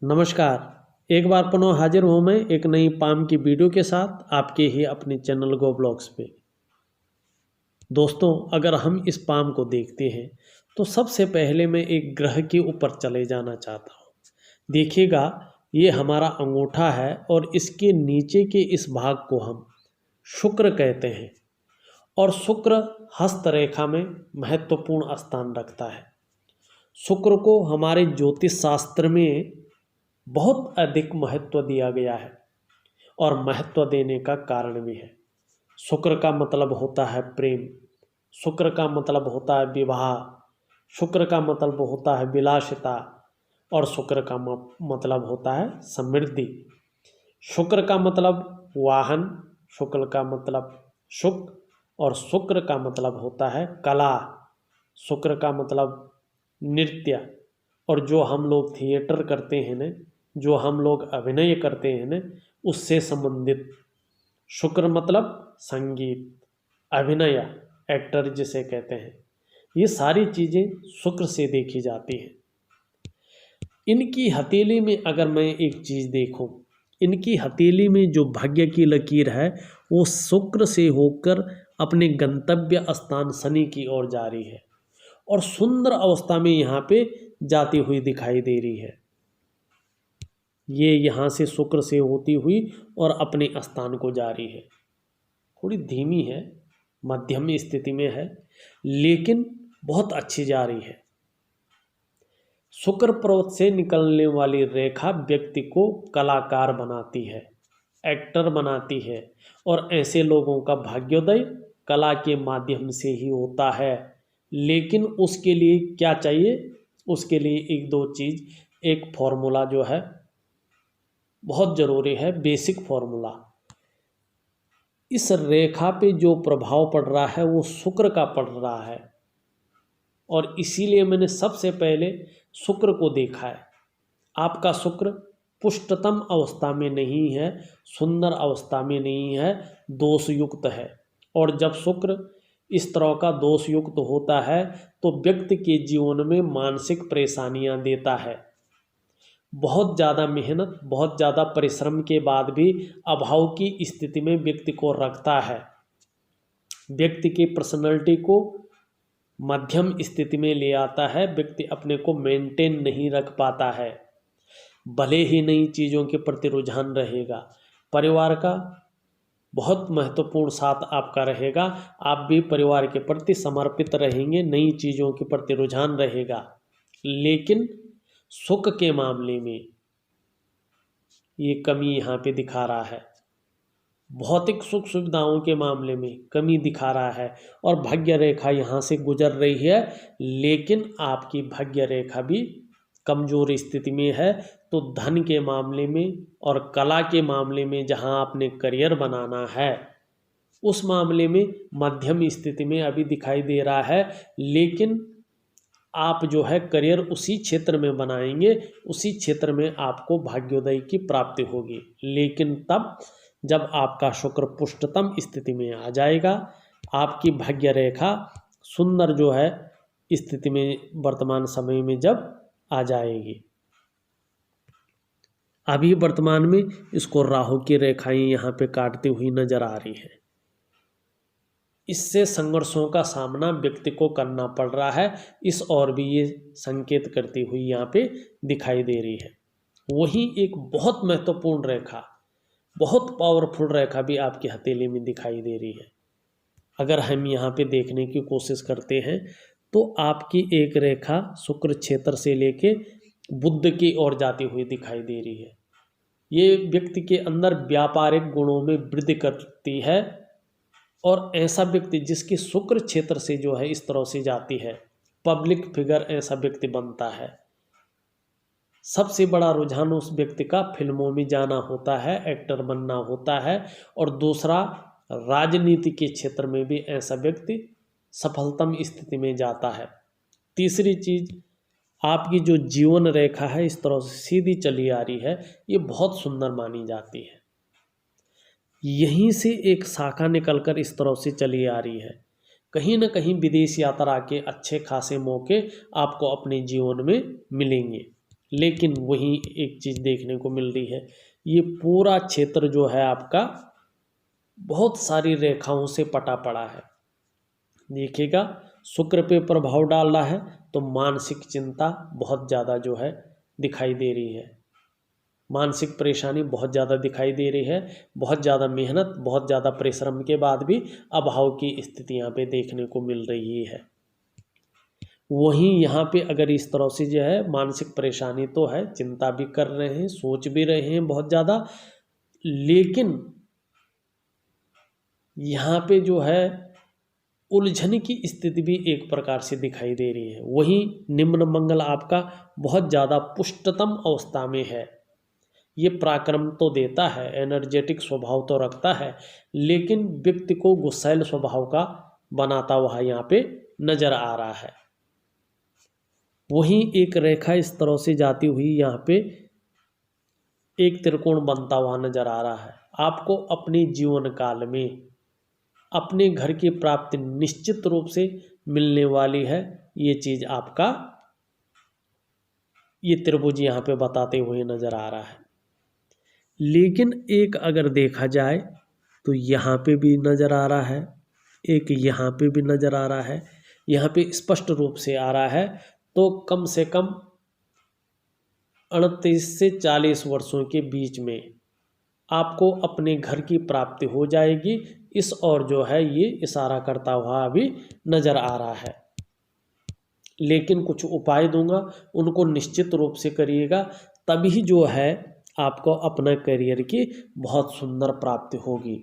नमस्कार। एक बार पुनः हाजिर हूँ मैं एक नई पाम की वीडियो के साथ आपके ही अपने चैनल गो ब्लॉग्स पे। दोस्तों, अगर हम इस पाम को देखते हैं तो सबसे पहले मैं एक ग्रह के ऊपर चले जाना चाहता हूँ। देखिएगा, ये हमारा अंगूठा है और इसके नीचे के इस भाग को हम शुक्र कहते हैं और शुक्र हस्त रेखा में महत्वपूर्ण स्थान रखता है। शुक्र को हमारे ज्योतिष शास्त्र में बहुत अधिक महत्व दिया गया है और महत्व देने का कारण भी है। शुक्र का मतलब होता है प्रेम, शुक्र का मतलब होता है विवाह, शुक्र का मतलब होता है विलासिता और शुक्र का मतलब होता है समृद्धि। शुक्र का मतलब वाहन, शुक्र का मतलब सुख और शुक्र का मतलब होता है कला, शुक्र का मतलब नृत्य। और जो हम लोग थिएटर करते हैं न, जो हम लोग अभिनय करते हैं न, उससे संबंधित शुक्र मतलब संगीत, अभिनय, एक्टर जिसे कहते हैं। ये सारी चीज़ें शुक्र से देखी जाती हैं। इनकी हथेली में अगर मैं एक चीज़ देखूं, इनकी हथेली में जो भाग्य की लकीर है वो शुक्र से होकर अपने गंतव्य स्थान शनि की ओर जा रही है और सुंदर अवस्था में यहाँ पे जाती हुई दिखाई दे रही है। ये यहाँ से शुक्र से होती हुई और अपने स्थान को जा रही है। थोड़ी धीमी है, मध्यम स्थिति में है, लेकिन बहुत अच्छी जा रही है। शुक्र पर्वत से निकलने वाली रेखा व्यक्ति को कलाकार बनाती है, एक्टर बनाती है और ऐसे लोगों का भाग्योदय कला के माध्यम से ही होता है। लेकिन उसके लिए क्या चाहिए? उसके लिए एक दो चीज़, एक फॉर्मूला जो है बहुत ज़रूरी है, बेसिक फॉर्मूला। इस रेखा पे जो प्रभाव पड़ रहा है वो शुक्र का पड़ रहा है और इसीलिए मैंने सबसे पहले शुक्र को देखा है। आपका शुक्र पुष्टतम अवस्था में नहीं है, सुंदर अवस्था में नहीं है, दोष युक्त है। और जब शुक्र इस तरह का दोष युक्त होता है तो व्यक्ति के जीवन में मानसिक परेशानियां देता है। बहुत ज़्यादा मेहनत, बहुत ज़्यादा परिश्रम के बाद भी अभाव की स्थिति में व्यक्ति को रखता है। व्यक्ति की पर्सनैलिटी को मध्यम स्थिति में ले आता है। व्यक्ति अपने को मेंटेन नहीं रख पाता है। भले ही नई चीज़ों के प्रति रुझान रहेगा, परिवार का बहुत महत्वपूर्ण साथ आपका रहेगा, आप भी परिवार के प्रति समर्पित रहेंगे, नई चीज़ों के प्रति रुझान रहेगा। लेकिन सुख के मामले में ये कमी यहाँ पे दिखा रहा है, भौतिक सुख सुविधाओं के मामले में कमी दिखा रहा है और भाग्य रेखा यहाँ से गुजर रही है। लेकिन आपकी भाग्य रेखा भी कमज़ोर स्थिति में है। तो धन के मामले में और कला के मामले में जहाँ आपने करियर बनाना है उस मामले में मध्यम स्थिति में अभी दिखाई दे रहा है। लेकिन आप जो है करियर उसी क्षेत्र में बनाएंगे, उसी क्षेत्र में आपको भाग्योदय की प्राप्ति होगी। लेकिन तब जब आपका शुक्र पुष्टतम स्थिति में आ जाएगा, आपकी भाग्य रेखा सुंदर जो है स्थिति में वर्तमान समय में जब आ जाएगी। अभी वर्तमान में इसको राहु की रेखाएं यहाँ पे काटती हुई नजर आ रही है। इससे संघर्षों का सामना व्यक्ति को करना पड़ रहा है। इस और भी ये संकेत करती हुई यहाँ पे दिखाई दे रही है। वहीं एक बहुत महत्वपूर्ण रेखा, बहुत पावरफुल रेखा भी आपकी हथेली में दिखाई दे रही है। अगर हम यहाँ पे देखने की कोशिश करते हैं तो आपकी एक रेखा शुक्र क्षेत्र से लेके बुध की ओर जाती हुई दिखाई दे रही है। ये व्यक्ति के अंदर व्यापारिक गुणों में वृद्धि करती है और ऐसा व्यक्ति जिसकी शुक्र क्षेत्र से जो है इस तरह से जाती है, पब्लिक फिगर ऐसा व्यक्ति बनता है। सबसे बड़ा रुझान उस व्यक्ति का फिल्मों में जाना होता है, एक्टर बनना होता है। और दूसरा, राजनीति के क्षेत्र में भी ऐसा व्यक्ति सफलतम स्थिति में जाता है। तीसरी चीज़, आपकी जो जीवन रेखा है इस तरह से सीधी चली आ रही है, ये बहुत सुंदर मानी जाती है। यहीं से एक शाखा निकलकर इस तरह से चली आ रही है। कहीं ना कहीं विदेश यात्रा के अच्छे खासे मौके आपको अपने जीवन में मिलेंगे। लेकिन वहीं एक चीज़ देखने को मिल रही है, ये पूरा क्षेत्र जो है आपका बहुत सारी रेखाओं से पटा पड़ा है। देखिएगा, शुक्र पे प्रभाव डाल रहा है तो मानसिक चिंता बहुत ज़्यादा जो है दिखाई दे रही है, मानसिक परेशानी बहुत ज़्यादा दिखाई दे रही है। बहुत ज़्यादा मेहनत, बहुत ज़्यादा परिश्रम के बाद भी अभाव की स्थिति यहाँ पे देखने को मिल रही है। वहीं यहाँ पे अगर इस तरह से जो है मानसिक परेशानी तो है, चिंता भी कर रहे हैं, सोच भी रहे हैं बहुत ज़्यादा, लेकिन यहाँ पे जो है उलझन की स्थिति भी एक प्रकार से दिखाई दे रही है। वहीं निम्न मंगल आपका बहुत ज़्यादा पुष्टतम अवस्था में है। ये पराक्रम तो देता है, एनर्जेटिक स्वभाव तो रखता है, लेकिन व्यक्ति को गुस्सैल स्वभाव का बनाता हुआ यहाँ पे नजर आ रहा है। वहीं एक रेखा इस तरह से जाती हुई यहाँ पे एक त्रिकोण बनता हुआ नजर आ रहा है। आपको अपने जीवन काल में अपने घर की प्राप्ति निश्चित रूप से मिलने वाली है। ये चीज़ आपका ये त्रिभुज यहाँ पे बताते हुए नजर आ रहा है। लेकिन एक अगर देखा जाए तो यहाँ पे भी नज़र आ रहा है, एक यहाँ पे भी नज़र आ रहा है, यहाँ पे स्पष्ट रूप से आ रहा है। तो कम से कम 38 से 40 वर्षों के बीच में आपको अपने घर की प्राप्ति हो जाएगी। इस और जो है ये इशारा करता हुआ अभी नज़र आ रहा है। लेकिन कुछ उपाय दूंगा, उनको निश्चित रूप से करिएगा, तभी जो है आपको अपना करियर की बहुत सुंदर प्राप्ति होगी।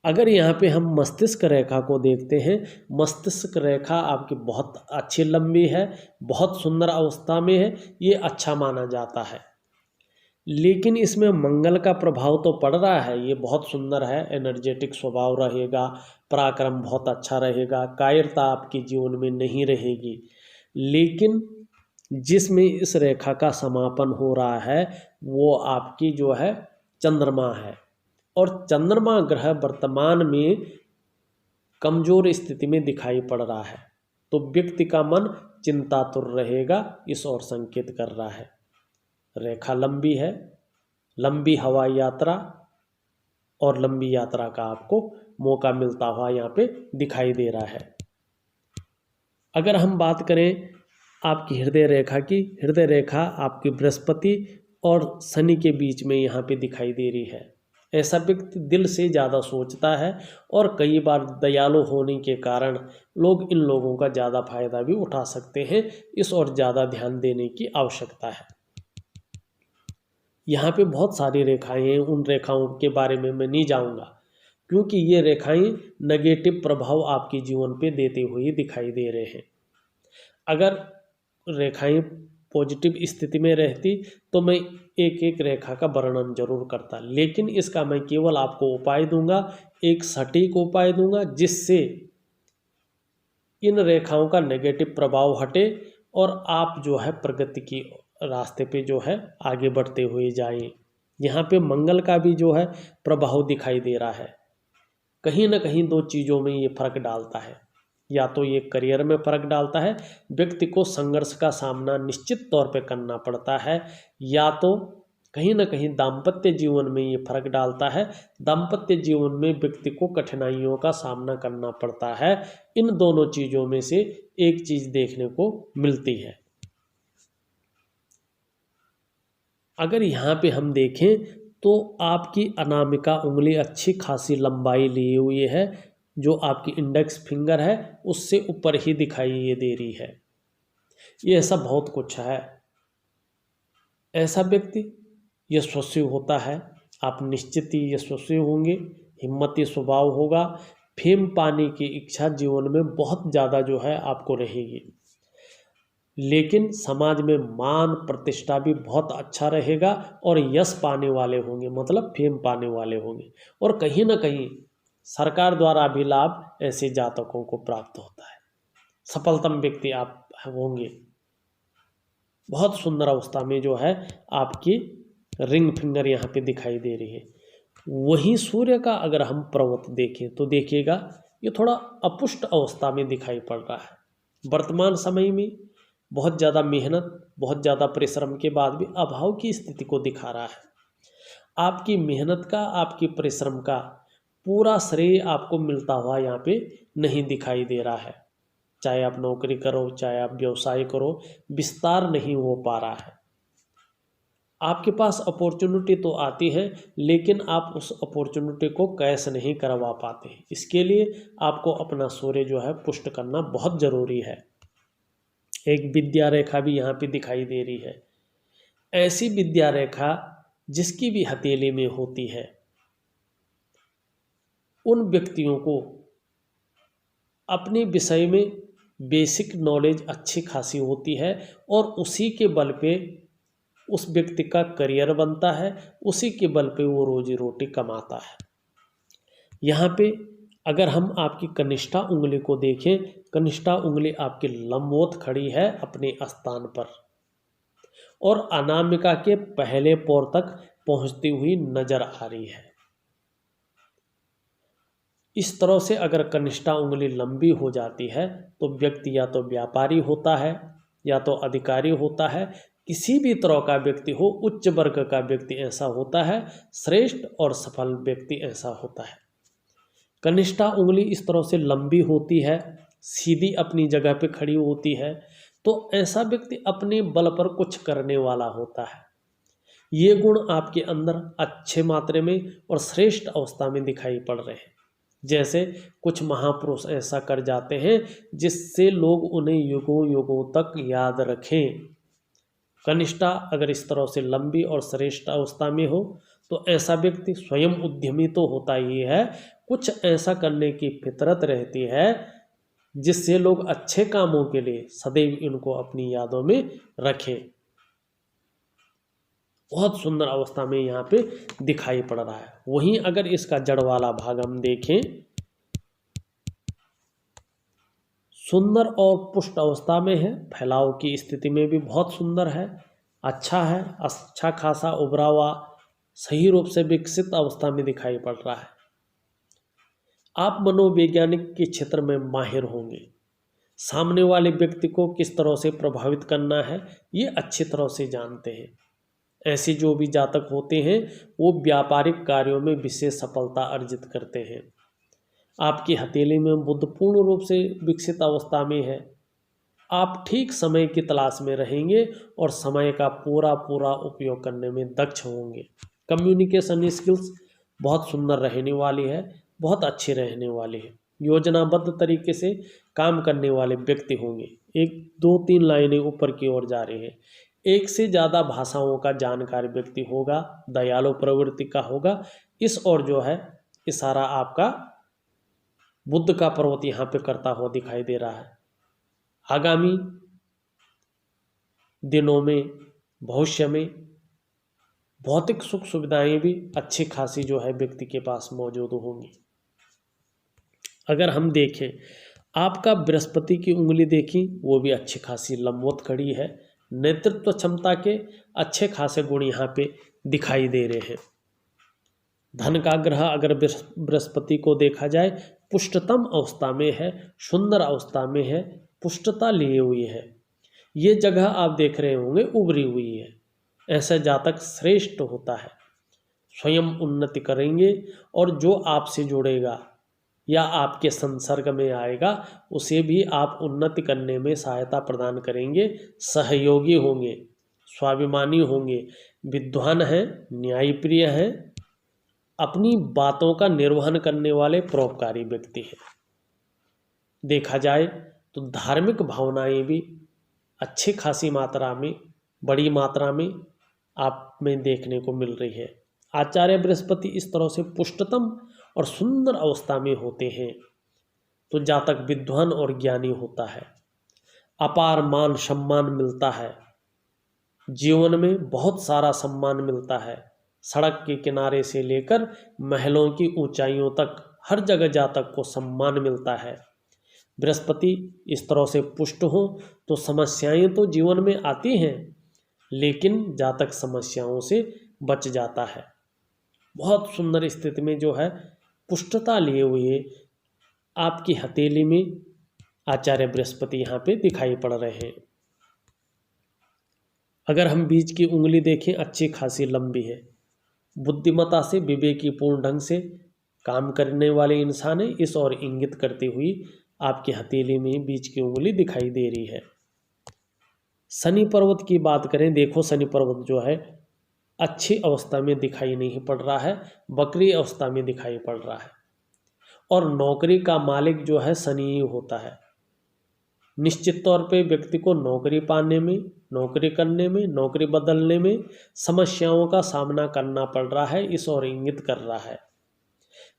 अगर यहाँ पे हम मस्तिष्क रेखा को देखते हैं, मस्तिष्क रेखा आपकी बहुत अच्छी लंबी है, बहुत सुंदर अवस्था में है, ये अच्छा माना जाता है। लेकिन इसमें मंगल का प्रभाव तो पड़ रहा है, ये बहुत सुंदर है, एनर्जेटिक स्वभाव रहेगा, पराक्रम बहुत अच्छा रहेगा, कायरता आपके जीवन में नहीं रहेगी। लेकिन जिसमें इस रेखा का समापन हो रहा है वो आपकी जो है चंद्रमा है, और चंद्रमा ग्रह वर्तमान में कमजोर स्थिति में दिखाई पड़ रहा है। तो व्यक्ति का मन चिंतातुर रहेगा, इस ओर संकेत कर रहा है। रेखा लंबी है, लंबी हवाई यात्रा और लंबी यात्रा का आपको मौका मिलता हुआ यहाँ पे दिखाई दे रहा है। अगर हम बात करें आपकी हृदय रेखा की, हृदय रेखा आपकी बृहस्पति और शनि के बीच में यहाँ पे दिखाई दे रही है। ऐसा व्यक्ति दिल से ज़्यादा सोचता है और कई बार दयालु होने के कारण लोग इन लोगों का ज़्यादा फायदा भी उठा सकते हैं। इस ओर ज़्यादा ध्यान देने की आवश्यकता है। यहाँ पे बहुत सारी रेखाएं हैं, उन रेखाओं के बारे में मैं नहीं जाऊँगा, क्योंकि ये रेखाएं नेगेटिव प्रभाव आपके जीवन पे देते हुए दिखाई दे रहे हैं। अगर रेखाएं पॉजिटिव स्थिति में रहती तो मैं एक एक रेखा का वर्णन जरूर करता, लेकिन इसका मैं केवल आपको उपाय दूंगा, एक सटीक उपाय दूंगा, जिससे इन रेखाओं का नेगेटिव प्रभाव हटे और आप जो है प्रगति की रास्ते पे जो है आगे बढ़ते हुए जाएं। यहाँ पे मंगल का भी जो है प्रभाव दिखाई दे रहा है। कहीं ना कहीं दो चीज़ों में ये फर्क डालता है, या तो ये करियर में फर्क डालता है, व्यक्ति को संघर्ष का सामना निश्चित तौर पे करना पड़ता है, या तो कहीं ना कहीं दाम्पत्य जीवन में ये फर्क डालता है, दाम्पत्य जीवन में व्यक्ति को कठिनाइयों का सामना करना पड़ता है। इन दोनों चीज़ों में से एक चीज़ देखने को मिलती है। अगर यहाँ पे हम देखें तो आपकी अनामिका उंगली अच्छी खासी लंबाई ली हुई है, जो आपकी इंडेक्स फिंगर है उससे ऊपर ही दिखाई ये दे रही है। ये ऐसा बहुत कुछ है। ऐसा व्यक्ति यशस्वी होता है, आप निश्चित ही यशस्वी होंगे, हिम्मती स्वभाव होगा, फेम पाने की इच्छा जीवन में बहुत ज़्यादा जो है आपको रहेगी। लेकिन समाज में मान प्रतिष्ठा भी बहुत अच्छा रहेगा और यश पाने वाले होंगे, मतलब फेम पाने वाले होंगे, और कहीं ना कहीं सरकार द्वारा भी लाभ ऐसे जातकों को प्राप्त होता है। सफलतम व्यक्ति आप होंगे। बहुत सुंदर अवस्था में जो है आपकी रिंग फिंगर यहाँ पे दिखाई दे रही है। वहीं सूर्य का अगर हम पर्वत देखें तो देखिएगा ये थोड़ा अपुष्ट अवस्था में दिखाई पड़ रहा है। वर्तमान समय में बहुत ज़्यादा मेहनत, बहुत ज़्यादा परिश्रम के बाद भी अभाव की स्थिति को दिखा रहा है। आपकी मेहनत का, आपकी परिश्रम का पूरा श्रेय आपको मिलता हुआ यहाँ पे नहीं दिखाई दे रहा है। चाहे आप नौकरी करो, चाहे आप व्यवसाय करो, विस्तार नहीं हो पा रहा है। आपके पास अपॉर्चुनिटी तो आती है, लेकिन आप उस अपॉर्चुनिटी को कैश नहीं करवा पाते। इसके लिए आपको अपना सूर्य जो है पुष्ट करना बहुत ज़रूरी है। एक विद्या रेखा भी यहाँ पे दिखाई दे रही है। ऐसी विद्या रेखा जिसकी भी हथेली में होती है, उन व्यक्तियों को अपने विषय में बेसिक नॉलेज अच्छी खासी होती है और उसी के बल पे उस व्यक्ति का करियर बनता है, उसी के बल पे वो रोजी रोटी कमाता है। यहाँ पे अगर हम आपकी कनिष्ठा उंगली को देखें, कनिष्ठा उंगली आपकी लंबवत खड़ी है अपने स्थान पर और अनामिका के पहले पौर तक पहुंचती हुई नजर आ रही है। इस तरह से अगर कनिष्ठा उंगली लंबी हो जाती है तो व्यक्ति या तो व्यापारी होता है या तो अधिकारी होता है, किसी भी तरह का व्यक्ति हो, उच्च वर्ग का व्यक्ति ऐसा होता है, श्रेष्ठ और सफल व्यक्ति ऐसा होता है। कनिष्ठा उंगली इस तरह से लंबी होती है, सीधी अपनी जगह पे खड़ी होती है, तो ऐसा व्यक्ति अपने बल पर कुछ करने वाला होता है। ये गुण आपके अंदर अच्छे मात्रा में और श्रेष्ठ अवस्था में दिखाई पड़ रहे हैं। जैसे कुछ महापुरुष ऐसा कर जाते हैं जिससे लोग उन्हें युगों युगों तक याद रखें। कनिष्ठा अगर इस तरह से लंबी और श्रेष्ठ अवस्था में हो तो ऐसा व्यक्ति स्वयं उद्यमी तो होता ही है, कुछ ऐसा करने की फितरत रहती है जिससे लोग अच्छे कामों के लिए सदैव इनको अपनी यादों में रखें। बहुत सुंदर अवस्था में यहाँ पे दिखाई पड़ रहा है। वहीं अगर इसका जड़ वाला भाग हम देखें, सुंदर और पुष्ट अवस्था में है, फैलाव की स्थिति में भी बहुत सुंदर है, अच्छा है, अच्छा खासा उभरा हुआ सही रूप से विकसित अवस्था में दिखाई पड़ रहा है। आप मनोवैज्ञानिक के क्षेत्र में माहिर होंगे। सामने वाले व्यक्ति को किस तरह से प्रभावित करना है ये अच्छी तरह से जानते हैं। ऐसे जो भी जातक होते हैं वो व्यापारिक कार्यों में विशेष सफलता अर्जित करते हैं। आपकी हथेली में बुध पूर्ण रूप से विकसित अवस्था में है। आप ठीक समय की तलाश में रहेंगे और समय का पूरा पूरा उपयोग करने में दक्ष होंगे। कम्युनिकेशन स्किल्स बहुत सुंदर रहने वाली है, बहुत अच्छी रहने वाली है। योजनाबद्ध तरीके से काम करने वाले व्यक्ति होंगे। एक दो तीन लाइनें ऊपर की ओर जा रही है। एक से ज़्यादा भाषाओं का जानकार व्यक्ति होगा, दयालु प्रवृत्ति का होगा। इस ओर जो है इशारा आपका बुद्ध का पर्वत यहाँ पे करता हुआ दिखाई दे रहा है। आगामी दिनों में, भविष्य में भौतिक सुख सुविधाएं भी अच्छी खासी जो है व्यक्ति के पास मौजूद होंगी। अगर हम देखें आपका बृहस्पति की उंगली देखी, वो भी अच्छी खासी लंबवत खड़ी है। नेतृत्व क्षमता के अच्छे खासे गुण यहाँ पे दिखाई दे रहे हैं। धन का ग्रह अगर बृहस्पति को देखा जाए पुष्टतम अवस्था में है, सुंदर अवस्था में है, पुष्टता लिए हुई है। ये जगह आप देख रहे होंगे उभरी हुई है। ऐसा जातक श्रेष्ठ होता है, स्वयं उन्नति करेंगे और जो आपसे जुड़ेगा या आपके संसर्ग में आएगा उसे भी आप उन्नति करने में सहायता प्रदान करेंगे। सहयोगी होंगे, स्वाभिमानी होंगे, विद्वान हैं, न्यायप्रिय हैं, अपनी बातों का निर्वहन करने वाले परोपकारी व्यक्ति हैं। देखा जाए तो धार्मिक भावनाएं भी अच्छी खासी मात्रा में, बड़ी मात्रा में आप में देखने को मिल रही है। आचार्य बृहस्पति इस तरह से पुष्टतम और सुंदर अवस्था में होते हैं तो जातक विद्वान और ज्ञानी होता है। अपार मान सम्मान मिलता है, जीवन में बहुत सारा सम्मान मिलता है। सड़क के किनारे से लेकर महलों की ऊंचाइयों तक हर जगह जातक को सम्मान मिलता है। बृहस्पति इस तरह से पुष्ट हो तो समस्याएं तो जीवन में आती हैं, लेकिन जातक समस्याओं से बच जाता है। बहुत सुंदर स्थिति में जो है पुष्टता लिए हुए आपकी हथेली में आचार्य बृहस्पति यहाँ पे दिखाई पड़ रहे हैं। अगर हम बीच की उंगली देखें, अच्छी खासी लंबी है। बुद्धिमत्ता से, विवेकीपूर्ण ढंग से काम करने वाले इंसान है। इस ओर इंगित करती हुई आपकी हथेली में बीच की उंगली दिखाई दे रही है। शनि पर्वत की बात करें, देखो शनि पर्वत जो है अच्छी अवस्था में दिखाई नहीं पड़ रहा है, वक्री अवस्था में दिखाई पड़ रहा है। और नौकरी का मालिक जो है शनि ही होता है। निश्चित तौर पे व्यक्ति को नौकरी पाने में, नौकरी करने में, नौकरी बदलने में समस्याओं का सामना करना पड़ रहा है, इस ओर इंगित कर रहा है।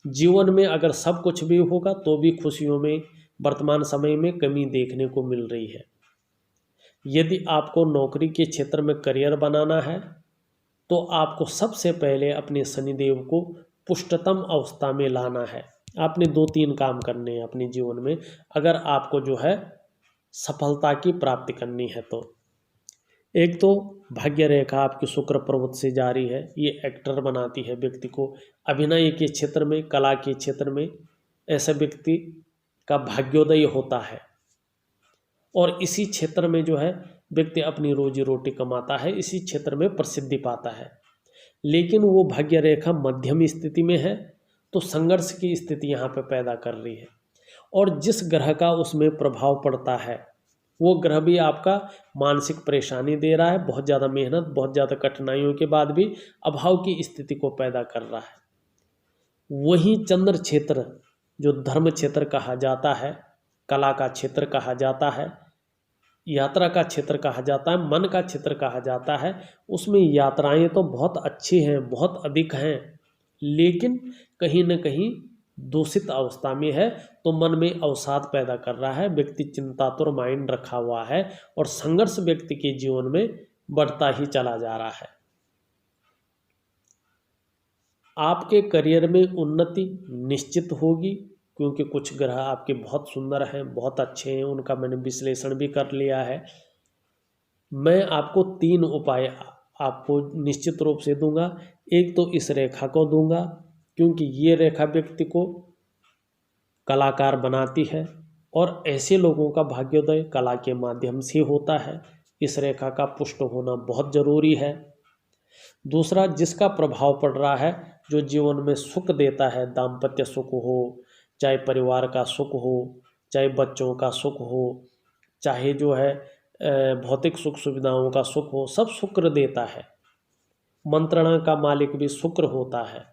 जीवन में अगर सब कुछ भी होगा तो भी खुशियों में वर्तमान समय में कमी देखने को मिल रही है। यदि आपको नौकरी के क्षेत्र में करियर बनाना है तो आपको सबसे पहले अपने शनिदेव को पुष्टतम अवस्था में लाना है। आपने 2-3 काम करने हैं अपने जीवन में, अगर आपको जो है सफलता की प्राप्ति करनी है तो। एक तो भाग्य रेखा आपकी शुक्र पर्वत से जारी है, ये एक्टर बनाती है व्यक्ति को। अभिनय के क्षेत्र में, कला के क्षेत्र में ऐसे व्यक्ति का भाग्योदय होता है और इसी क्षेत्र में जो है व्यक्ति अपनी रोजी रोटी कमाता है, इसी क्षेत्र में प्रसिद्धि पाता है। लेकिन वो भाग्य रेखा मध्यम स्थिति में है तो संघर्ष की स्थिति यहाँ पे पैदा कर रही है। और जिस ग्रह का उसमें प्रभाव पड़ता है वो ग्रह भी आपका मानसिक परेशानी दे रहा है, बहुत ज़्यादा मेहनत, बहुत ज़्यादा कठिनाइयों के बाद भी अभाव की स्थिति को पैदा कर रहा है। वहीं चंद्र क्षेत्र जो धर्म क्षेत्र कहा जाता है, कला का क्षेत्र कहा जाता है, यात्रा का क्षेत्र कहा जाता है, मन का क्षेत्र कहा जाता है, उसमें यात्राएं तो बहुत अच्छी हैं, बहुत अधिक हैं, लेकिन कहीं न कहीं दूषित अवस्था में है तो मन में अवसाद पैदा कर रहा है। व्यक्ति चिंतातुर माइंड रखा हुआ है और संघर्ष व्यक्ति के जीवन में बढ़ता ही चला जा रहा है। आपके करियर में उन्नति निश्चित होगी क्योंकि कुछ ग्रह आपके बहुत सुंदर हैं, बहुत अच्छे हैं, उनका मैंने विश्लेषण भी कर लिया है। मैं आपको 3 उपाय आपको निश्चित रूप से दूंगा। एक तो इस रेखा को दूंगा क्योंकि ये रेखा व्यक्ति को कलाकार बनाती है और ऐसे लोगों का भाग्योदय कला के माध्यम से होता है। इस रेखा का पुष्ट होना बहुत ज़रूरी है। दूसरा, जिसका प्रभाव पड़ रहा है, जो जीवन में सुख देता है, दाम्पत्य सुख हो, चाहे परिवार का सुख हो, चाहे बच्चों का सुख हो, चाहे जो है भौतिक सुख सुविधाओं का सुख हो, सब शुक्र देता है। मंत्रणा का मालिक भी शुक्र होता है।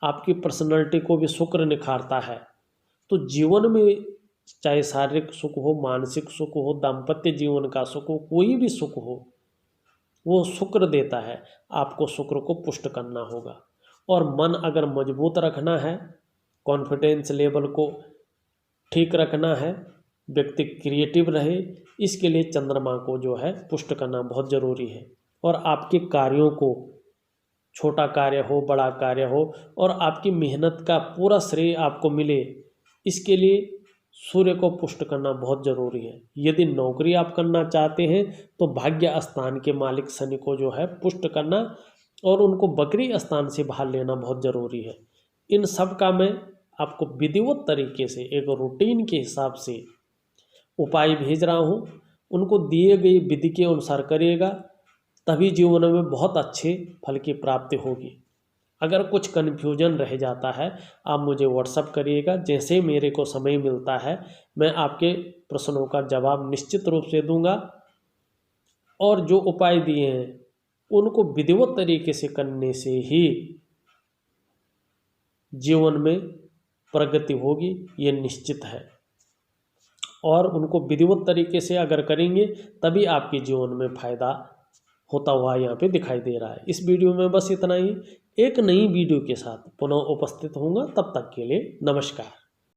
आपकी पर्सनैलिटी को भी शुक्र निखारता है। तो जीवन में चाहे शारीरिक सुख हो, मानसिक सुख हो, दाम्पत्य जीवन का सुख हो, कोई भी सुख हो, वो शुक्र देता है। आपको शुक्र को पुष्ट करना होगा और मन अगर मजबूत रखना है, कॉन्फिडेंस लेवल को ठीक रखना है, व्यक्ति क्रिएटिव रहे, इसके लिए चंद्रमा को जो है पुष्ट करना बहुत ज़रूरी है। और आपके कार्यों को, छोटा कार्य हो, बड़ा कार्य हो, और आपकी मेहनत का पूरा श्रेय आपको मिले, इसके लिए सूर्य को पुष्ट करना बहुत ज़रूरी है। यदि नौकरी आप करना चाहते हैं तो भाग्य स्थान के मालिक शनि को जो है पुष्ट करना और उनको बकरी स्थान से बाहर लेना बहुत ज़रूरी है। इन सब का मैं आपको विधिवत तरीके से एक रूटीन के हिसाब से उपाय भेज रहा हूँ, उनको दिए गई विधि के अनुसार करिएगा, तभी जीवन में बहुत अच्छे फल की प्राप्ति होगी। अगर कुछ कन्फ्यूजन रह जाता है आप मुझे व्हाट्सअप करिएगा, जैसे मेरे को समय मिलता है मैं आपके प्रश्नों का जवाब निश्चित रूप से दूंगा। और जो उपाय दिए हैं उनको विधिवत तरीके से करने से ही जीवन में प्रगति होगी, ये निश्चित है। और उनको विधिवत तरीके से अगर करेंगे तभी आपके जीवन में फायदा होता हुआ यहाँ पे दिखाई दे रहा है। इस वीडियो में बस इतना ही। एक नई वीडियो के साथ पुनः उपस्थित होऊंगा, तब तक के लिए नमस्कार।